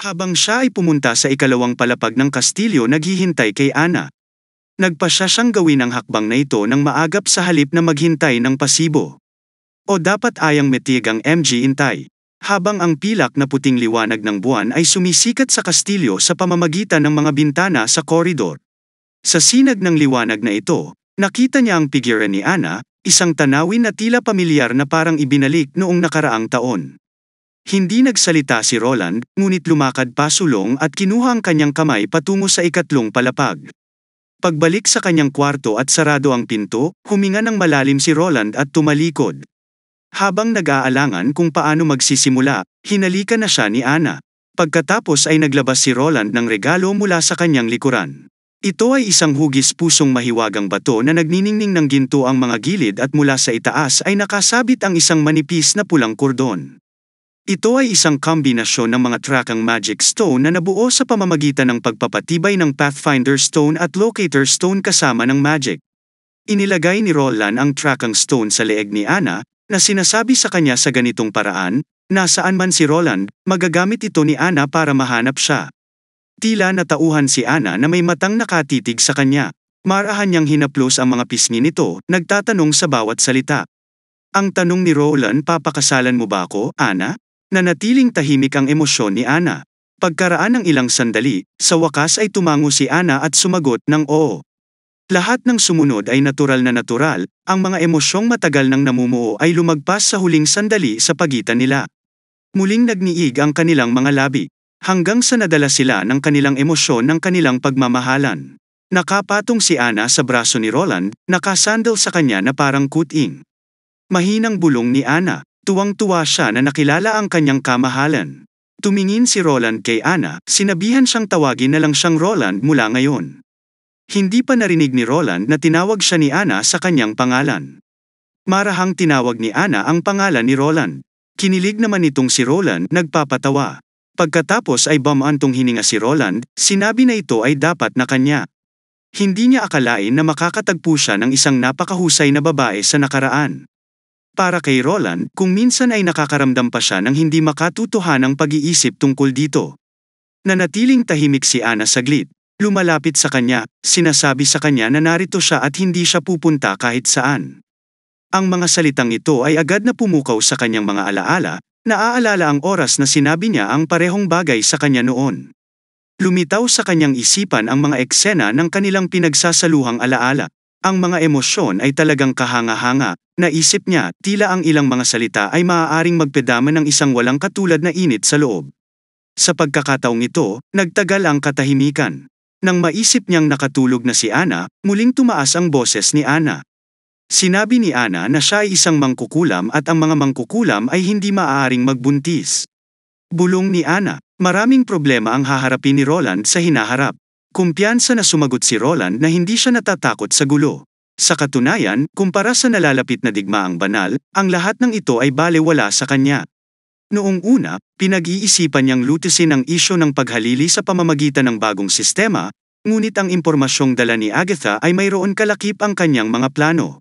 Habang siya ay pumunta sa ikalawang palapag ng kastilyo naghihintay kay Ana. Nagpasya siyang gawin ang hakbang na ito ng maagap sa halip na maghintay ng pasibo. O dapat ayang metigang MG intay. Habang ang pilak na puting liwanag ng buwan ay sumisikat sa kastilyo sa pamamagitan ng mga bintana sa koridor. Sa sinag ng liwanag na ito, nakita niya ang figure ni Ana, isang tanawin na tila pamilyar na parang ibinalik noong nakaraang taon. Hindi nagsalita si Roland, ngunit lumakad pasulong at kinuha ang kanyang kamay patungo sa ikatlong palapag. Pagbalik sa kanyang kwarto at sarado ang pinto, huminga ng malalim si Roland at tumalikod. Habang nag-aalangan kung paano magsisimula, hinalikan na siya ni Ana. Pagkatapos ay naglabas si Roland ng regalo mula sa kanyang likuran. Ito ay isang hugis pusong mahiwagang bato na nagniningning ng ginto ang mga gilid at mula sa itaas ay nakasabit ang isang manipis na pulang kordon. Ito ay isang kombinasyon ng mga trakang magic stone na nabuo sa pamamagitan ng pagpapatibay ng Pathfinder Stone at Locator Stone kasama ng magic. Inilagay ni Roland ang trakang stone sa leeg ni Ana, na sinasabi sa kanya sa ganitong paraan, nasaan man si Roland, magagamit ito ni Ana para mahanap siya. Tila natauhan si Ana na may matang nakatitig sa kanya. Marahan niyang hinaplos ang mga pisngi nito, nagtatanong sa bawat salita. Ang tanong ni Roland, papakasalan mo ba ako, Ana? Nanatiling tahimik ang emosyon ni Ana. Pagkaraan ng ilang sandali, sa wakas ay tumango si Ana at sumagot ng oo. Lahat ng sumunod ay natural na natural, ang mga emosyong matagal nang namumuo ay lumagpas sa huling sandali sa pagitan nila. Muling nagniig ang kanilang mga labi, hanggang sa nadala sila ng kanilang emosyon ng kanilang pagmamahalan. Nakapatong si Ana sa braso ni Roland, nakasandal sa kanya na parang kuting. Mahinang bulong ni Ana, tuwang-tuwa siya na nakilala ang kanyang kamahalan. Tumingin si Roland kay Ana, sinabihan siyang tawagin na lang siyang Roland mula ngayon. Hindi pa narinig ni Roland na tinawag siya ni Ana sa kanyang pangalan. Marahang tinawag ni Ana ang pangalan ni Roland. Kinilig naman itong si Roland, nagpapatawa. Pagkatapos ay bumantong hininga si Roland, sinabi na ito ay dapat na kanya. Hindi niya akalain na makakatagpo siya ng isang napakahusay na babae sa nakaraan. Para kay Roland, kung minsan ay nakakaramdam pa siya ng hindi makatutuhanang pag-iisip tungkol dito. Nanatiling tahimik si Ana saglit. Lumalapit sa kanya, sinasabi sa kanya na narito siya at hindi siya pupunta kahit saan. Ang mga salitang ito ay agad na pumukaw sa kanyang mga alaala, naaalala ang oras na sinabi niya ang parehong bagay sa kanya noon. Lumitaw sa kanyang isipan ang mga eksena ng kanilang pinagsasaluhang alaala. Ang mga emosyon ay talagang kahanga-hanga, naisip niya, tila ang ilang mga salita ay maaaring magpedama ng isang walang katulad na init sa loob. Sa pagkakataong ito, nagtagal ang katahimikan. Nang maisip niyang nakatulog na si Ana, muling tumaas ang boses ni Ana. Sinabi ni Ana na siya ay isang mangkukulam at ang mga mangkukulam ay hindi maaaring magbuntis. Bulong ni Ana, maraming problema ang haharapin ni Roland sa hinaharap. Kumpiyansa na sumagot si Roland na hindi siya natatakot sa gulo. Sa katunayan, kumpara sa nalalapit na digmaang banal, ang lahat ng ito ay balewala sa kanya. Noong una, pinag-iisipan niyang lutusin ang isyu ng paghalili sa pamamagitan ng bagong sistema, ngunit ang impormasyong dala ni Agatha ay mayroon kalakip ang kanyang mga plano.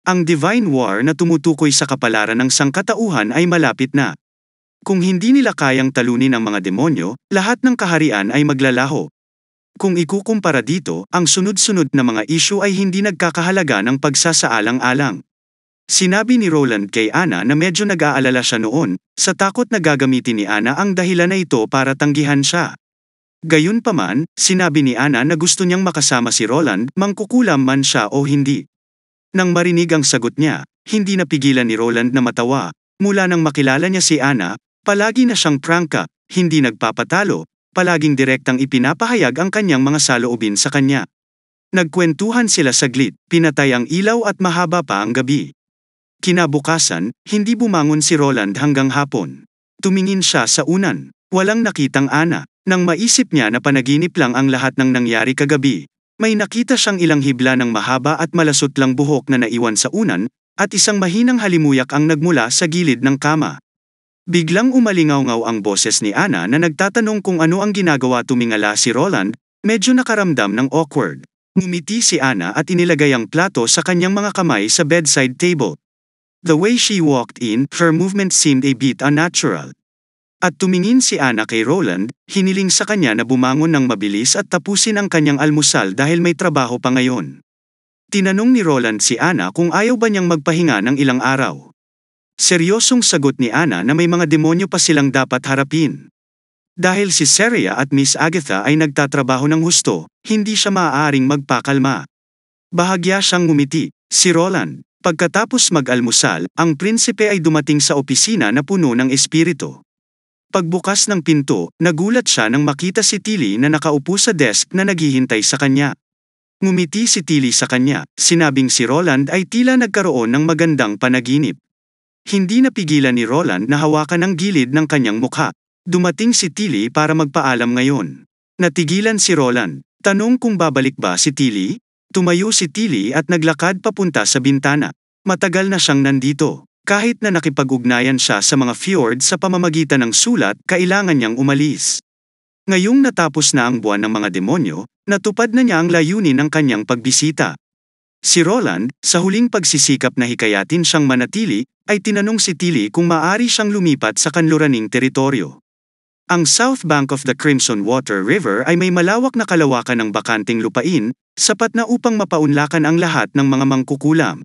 Ang Divine War na tumutukoy sa kapalaran ng sangkatauhan ay malapit na. Kung hindi nila kayang talunin ang mga demonyo, lahat ng kaharian ay maglalaho. Kung ikukumpara dito, ang sunod-sunod na mga isyu ay hindi nagkakahalaga ng pagsasaalang-alang. Sinabi ni Roland kay Ana na medyo nag-aalala siya noon, sa takot na gagamitin ni Ana ang dahilan na ito para tanggihan siya. Gayunpaman, sinabi ni Ana na gusto niyang makasama si Roland, mangkukulam man siya o hindi. Nang marinig ang sagot niya, hindi napigilan ni Roland na matawa. Mula nang makilala niya si Ana, palagi na siyang prangka, hindi nagpapatalo, palaging direktang ipinapahayag ang kanyang mga saloobin sa kanya. Nagkwentuhan sila saglit, pinatay ang ilaw at mahaba pa ang gabi. Kinabukasan, hindi bumangon si Roland hanggang hapon. Tumingin siya sa unan, walang nakitang Ana. Nang maisip niya na panaginip lang ang lahat ng nangyari kagabi, may nakita siyang ilang hibla ng mahaba at malasot lang buhok na naiwan sa unan, at isang mahinang halimuyak ang nagmula sa gilid ng kama. Biglang umalingaw-ngaw ang boses ni Ana na nagtatanong kung ano ang ginagawa. Tumingala si Roland, medyo nakaramdam ng awkward. Ngumiti si Ana at inilagay ang plato sa kanyang mga kamay sa bedside table. The way she walked in, her movement seemed a bit unnatural. At tumingin si Ana kay Roland, hiniling sa kanya na bumangon ng mabilis at tapusin ang kanyang almusal dahil may trabaho pa ngayon. Tinanong ni Roland si Ana kung ayaw ba niyang magpahinga ng ilang araw. Seryosong sagot ni Ana na may mga demonyo pa silang dapat harapin. Dahil si Seria at Miss Agatha ay nagtatrabaho ng husto, hindi siya maaaring magpakalma. Bahagya siyang ngumiti. Si Roland, pagkatapos mag-almusal, ang prinsipe ay dumating sa opisina na puno ng espiritu. Pagbukas ng pinto, nagulat siya nang makita si Tilly na nakaupo sa desk na naghihintay sa kanya. Ngumiti si Tilly sa kanya, sinabing si Roland ay tila nagkaroon ng magandang panaginip. Hindi napigilan ni Roland na hawakan ang gilid ng kanyang mukha. Dumating si Tilly para magpaalam ngayon. Natigilan si Roland. Tanong kung babalik ba si Tilly? Tumayo si Tilly at naglakad papunta sa bintana. Matagal na siyang nandito. Kahit na nakipag-ugnayan siya sa mga fjord sa pamamagitan ng sulat, kailangan niyang umalis. Ngayong natapos na ang buwan ng mga demonyo, natupad na niya ang layunin ng kanyang pagbisita. Si Roland, sa huling pagsisikap na hikayatin siyang manatili, ay tinanong si Tilly kung maaari siyang lumipat sa kanluraning teritoryo. Ang south bank of the Crimson Water River ay may malawak na kalawakan ng bakanting lupain, sapat na upang mapaunlakan ang lahat ng mga mangkukulam.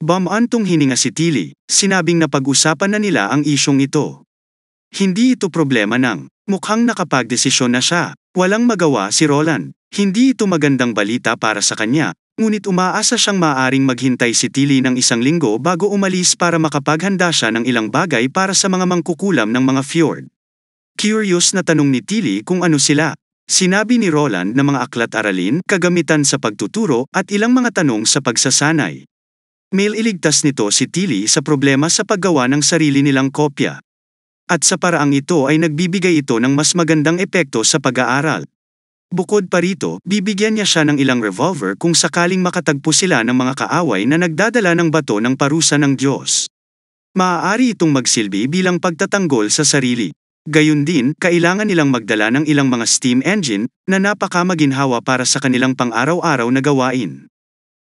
Bumantong hininga si Tilly, sinabing na pag-usapan na nila ang isyong ito. Hindi ito problema ng, mukhang nakapagdesisyon na siya. Walang magawa si Roland. Hindi ito magandang balita para sa kanya, ngunit umaasa siyang maaaring maghintay si Tilly ng 1 linggo bago umalis para makapaghanda siya ng ilang bagay para sa mga mangkukulam ng mga fjord. Curious na tanong ni Tilly kung ano sila. Sinabi ni Roland na mga aklat-aralin, kagamitan sa pagtuturo, at ilang mga tanong sa pagsasanay. Iligtas nito si Tilly sa problema sa paggawa ng sarili nilang kopya. At sa paraang ito ay nagbibigay ito ng mas magandang epekto sa pag-aaral. Bukod pa rito, bibigyan niya siya ng ilang revolver kung sakaling makatagpo sila ng mga kaaway na nagdadala ng bato ng parusa ng Diyos. Maaari itong magsilbi bilang pagtatanggol sa sarili. Gayun din, kailangan nilang magdala ng ilang mga steam engine na napakamaginhawa para sa kanilang pang-araw-araw na gawain.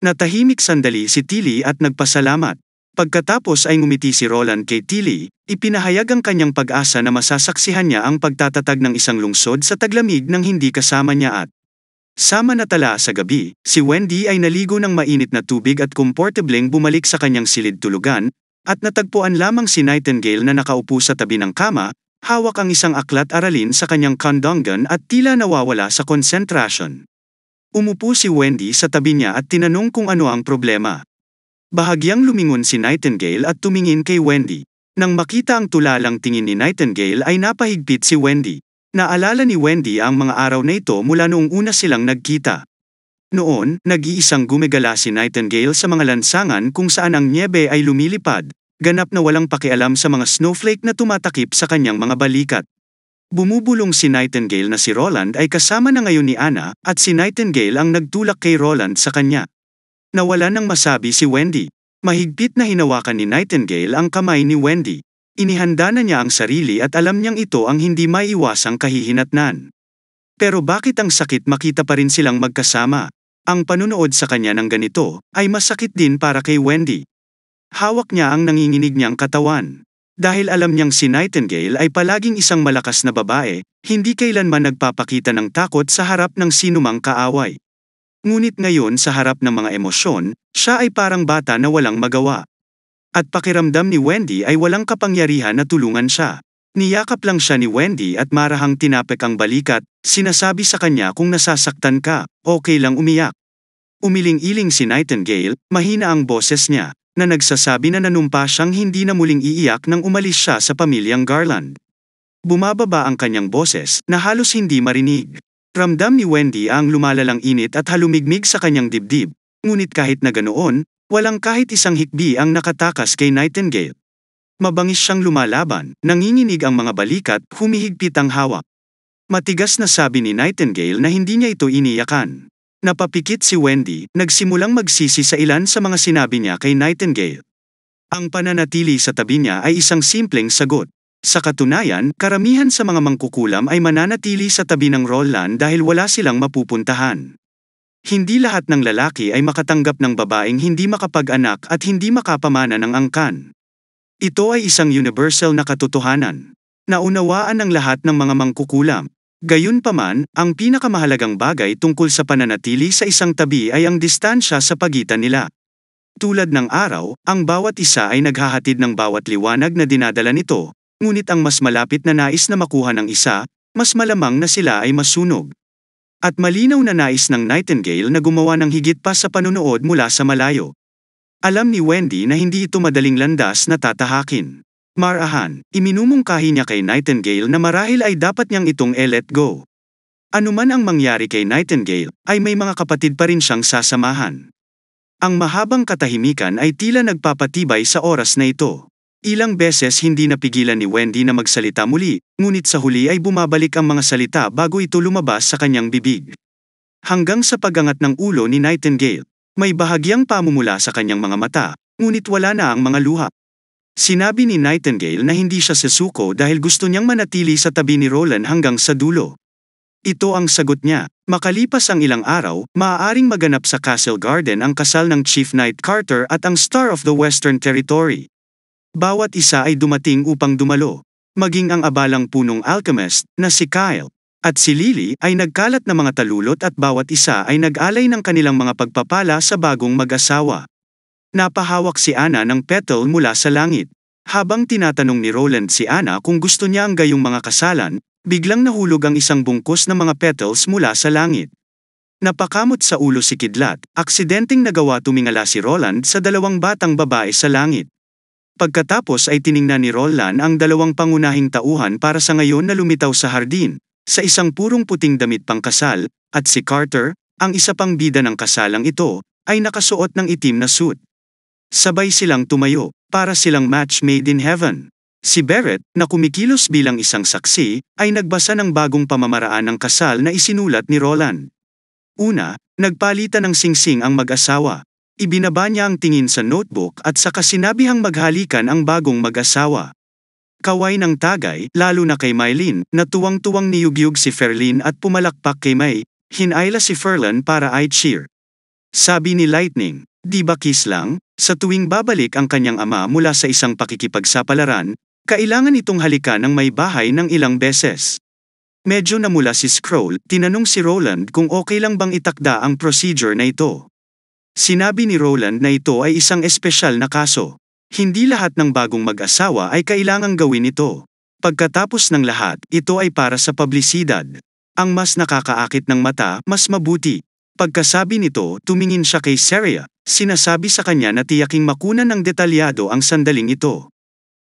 Natahimik sandali si Tilly at nagpasalamat. Pagkatapos ay ngumiti si Roland kay Tilly, ipinahayag ang kanyang pag-asa na masasaksihan niya ang pagtatatag ng isang lungsod sa taglamig nang hindi kasama niya at samanatala sa gabi, si Wendy ay naligo ng mainit na tubig at komportableng bumalik sa kanyang silid tulugan, at natagpuan lamang si Nightingale na nakaupo sa tabi ng kama, hawak ang isang aklat-aralin sa kanyang kandongan at tila nawawala sa konsentrasyon. Umupo si Wendy sa tabi niya at tinanong kung ano ang problema. Bahagyang lumingon si Nightingale at tumingin kay Wendy. Nang makita ang tulalang tingin ni Nightingale ay napahigpit si Wendy. Naalala ni Wendy ang mga araw na ito mula noong una silang nagkita. Noon, nag-iisang gumigala si Nightingale sa mga lansangan kung saan ang nyebe ay lumilipad, ganap na walang pakialam sa mga snowflake na tumatakip sa kanyang mga balikat. Bumubulong si Nightingale na si Roland ay kasama na ngayon ni Ana, at si Nightingale ang nagtulak kay Roland sa kanya. Nawala nang masabi si Wendy. Mahigpit na hinawakan ni Nightingale ang kamay ni Wendy. Inihanda na niya ang sarili at alam niyang ito ang hindi maiiwasang kahihinatnan. Pero bakit ang sakit makita pa rin silang magkasama? Ang panunood sa kanya ng ganito ay masakit din para kay Wendy. Hawak niya ang nanginginig niyang katawan. Dahil alam niyang si Nightingale ay palaging isang malakas na babae, hindi kailanman nagpapakita ng takot sa harap ng sinumang kaaway. Ngunit ngayon sa harap ng mga emosyon, siya ay parang bata na walang magawa. At pakiramdam ni Wendy ay walang kapangyarihan na tulungan siya. Niyakap lang siya ni Wendy at marahang tinapik ang balikat, sinasabi sa kanya kung nasasaktan ka, okay lang umiyak. Umiling-iling si Nightingale, mahina ang boses niya, na nagsasabi na nanumpa siyang hindi na muling iiyak nang umalis siya sa pamilyang Garland. Bumababa ang kanyang boses, na halos hindi marinig. Ramdam ni Wendy ang lumalalang init at halumigmig sa kanyang dibdib, ngunit kahit na ganoon, walang kahit isang hikbi ang nakatakas kay Nightingale. Mabangis siyang lumalaban, nanginginig ang mga balikat, humihigpit ang hawak. Matigas na sabi ni Nightingale na hindi niya ito iniyakan. Napapikit si Wendy, nagsimulang magsisi sa ilan sa mga sinabi niya kay Nightingale. Ang pananatili sa tabi niya ay isang simpleng sagot. Sa katunayan, karamihan sa mga mangkukulam ay mananatili sa tabi ng Roland dahil wala silang mapupuntahan. Hindi lahat ng lalaki ay makatanggap ng babaeng hindi makapag-anak at hindi makapamana ng angkan. Ito ay isang universal na katotohanan. Naunawaan ng lahat ng mga mangkukulam. Gayunpaman, ang pinakamahalagang bagay tungkol sa pananatili sa isang tabi ay ang distansya sa pagitan nila. Tulad ng araw, ang bawat isa ay naghahatid ng bawat liwanag na dinadala nito, ngunit ang mas malapit na nais na makuha ng isa, mas malamang na sila ay masunog. At malinaw na nais ng Nightingale na gumawa ng higit pa sa panunood mula sa malayo. Alam ni Wendy na hindi ito madaling landas na tatahakin. Marahan, iminumungkahi niya kay Nightingale na marahil ay dapat niyang itong let go. Anuman ang mangyari kay Nightingale, ay may mga kapatid pa rin siyang sasamahan. Ang mahabang katahimikan ay tila nagpapatibay sa oras na ito. Ilang beses hindi napigilan ni Wendy na magsalita muli, ngunit sa huli ay bumabalik ang mga salita bago ito lumabas sa kanyang bibig. Hanggang sa pagangat ng ulo ni Nightingale, may bahagyang pamumula sa kanyang mga mata, ngunit wala na ang mga luha. Sinabi ni Nightingale na hindi siya susuko dahil gusto niyang manatili sa tabi ni Roland hanggang sa dulo. Ito ang sagot niya. Makalipas ang ilang araw, maaaring maganap sa Castle Garden ang kasal ng Chief Knight Carter at ang Star of the Western Territory. Bawat isa ay dumating upang dumalo. Maging ang abalang punong alchemist na si Kyle at si Lily ay nagkalat na mga talulot at bawat isa ay nag-alay ng kanilang mga pagpapala sa bagong mag-asawa. Napahawak si Anna ng petal mula sa langit. Habang tinatanong ni Roland si Anna kung gusto niya ang gayong mga kasalan, biglang nahulog ang isang bungkus ng mga petals mula sa langit. Napakamot sa ulo si Kidlat, aksidenteng nagawa tumingala si Roland sa dalawang batang babae sa langit. Pagkatapos ay tiningnan ni Roland ang dalawang pangunahing tauhan para sa ngayon na lumitaw sa hardin, sa isang purong puting damit pangkasal, at si Carter, ang isa pang bida ng kasalang ito, ay nakasuot ng itim na suit. Sabay silang tumayo, para silang match made in heaven. Si Barrett, na kumikilos bilang isang saksi, ay nagbasa ng bagong pamamaraan ng kasal na isinulat ni Roland. Una, nagpalitan ng singsing ang mag-asawa. Ibinaba niya ang tingin sa notebook at saka sinabihang maghalikan ang bagong mag-asawa. Kaway ng tagay, lalo na kay Mylene, na tuwang-tuwang niyugyug si Ferlin at pumalakpak kay May, hinayla si Ferlan para i-cheer. Sabi ni Lightning, "Di ba kiss lang?" Sa tuwing babalik ang kanyang ama mula sa isang pakikipagsapalaran, kailangan itong halikan ng may bahay ng ilang beses. Medyo namula si Scroll, tinanong si Roland kung okay lang bang itakda ang procedure na ito. Sinabi ni Roland na ito ay isang espesyal na kaso. Hindi lahat ng bagong mag-asawa ay kailangang gawin ito. Pagkatapos ng lahat, ito ay para sa publisidad. Ang mas nakakaakit ng mata, mas mabuti. Pagkasabi nito, tumingin siya kay Seria, sinasabi sa kanya na tiyaking makunan ng detalyado ang sandaling ito.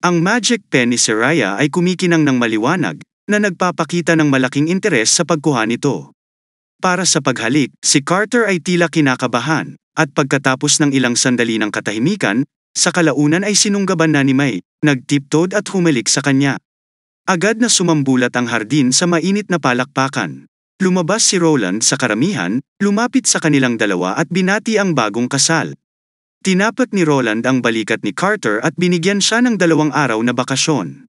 Ang magic pen ni Seraya ay kumikinang ng maliwanag, na nagpapakita ng malaking interes sa pagkuha nito. Para sa paghalik, si Carter ay tila kinakabahan, at pagkatapos ng ilang sandali ng katahimikan, sa kalaunan ay sinunggaban na ni May, nagtiptoed at humalik sa kanya. Agad na sumambulat ang hardin sa mainit na palakpakan. Lumabas si Roland sa karamihan, lumapit sa kanilang dalawa at binati ang bagong kasal. Tinapat ni Roland ang balikat ni Carter at binigyan siya ng 2 araw na bakasyon.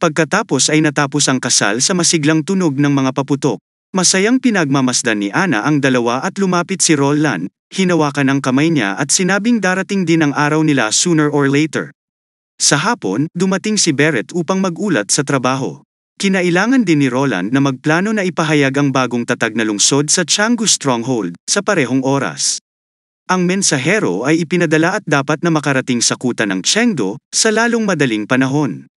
Pagkatapos ay natapos ang kasal sa masiglang tunog ng mga paputok. Masayang pinagmamasdan ni Anna ang dalawa at lumapit si Roland, hinawakan ang kamay niya at sinabing darating din ang araw nila sooner or later. Sa hapon, dumating si Barrett upang mag-ulat sa trabaho. Kinailangan din ni Roland na magplano na ipahayag ang bagong tatag na lungsod sa Canggu Stronghold, sa parehong oras. Ang mensahero ay ipinadala at dapat na makarating sa kuta ng Chengdo, sa lalong madaling panahon.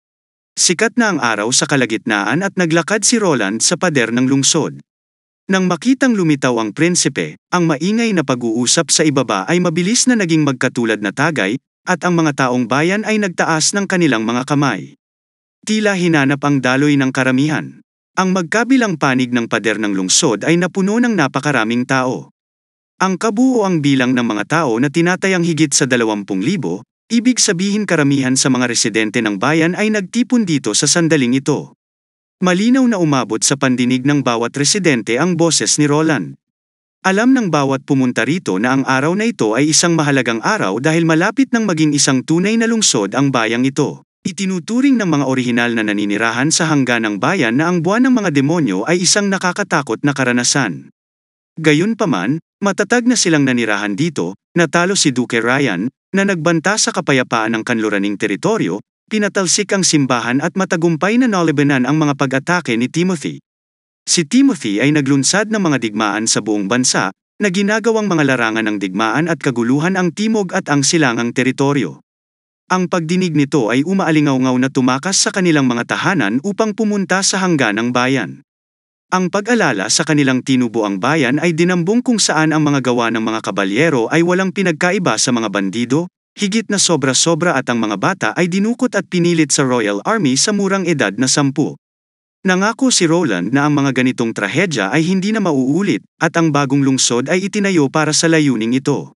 Sikat na ang araw sa kalagitnaan at naglakad si Roland sa pader ng lungsod. Nang makitang lumitaw ang prinsipe, ang maingay na pag-uusap sa ibaba ay mabilis na naging magkatulad na tagay, at ang mga taong bayan ay nagtaas ng kanilang mga kamay. Tila hinanap ang daloy ng karamihan. Ang magkabilang panig ng pader ng lungsod ay napuno ng napakaraming tao. Ang kabuoang bilang ng mga tao na tinatayang higit sa 20,000, ibig sabihin karamihan sa mga residente ng bayan ay nagtipon dito sa sandaling ito. Malinaw na umabot sa pandinig ng bawat residente ang boses ni Roland. Alam ng bawat pumunta rito na ang araw na ito ay isang mahalagang araw dahil malapit nang maging isang tunay na lungsod ang bayang ito. Itinuturing ng mga orihinal na naninirahan sa hangganang bayan na ang buwan ng mga demonyo ay isang nakakatakot na karanasan. Gayunpaman, matatag na silang nanirahan dito, natalo si Duke Ryan, na nagbanta sa kapayapaan ng kanluraning teritoryo, pinatalsik ang simbahan at matagumpay na nalabanan ang mga pag-atake ni Timothy. Si Timothy ay naglunsad ng mga digmaan sa buong bansa, na ginagawang mga larangan ng digmaan at kaguluhan ang timog at ang silangang teritoryo. Ang pagdinig nito ay umaalingaw-ngaw na tumakas sa kanilang mga tahanan upang pumunta sa hangganang bayan. Ang pag-alala sa kanilang tinubuang bayan ay dinambong kung saan ang mga gawa ng mga kabalyero ay walang pinagkaiba sa mga bandido, higit na sobra-sobra at ang mga bata ay dinukot at pinilit sa Royal Army sa murang edad na 10. Nangako si Roland na ang mga ganitong trahedya ay hindi na mauulit, at ang bagong lungsod ay itinayo para sa layuning ito.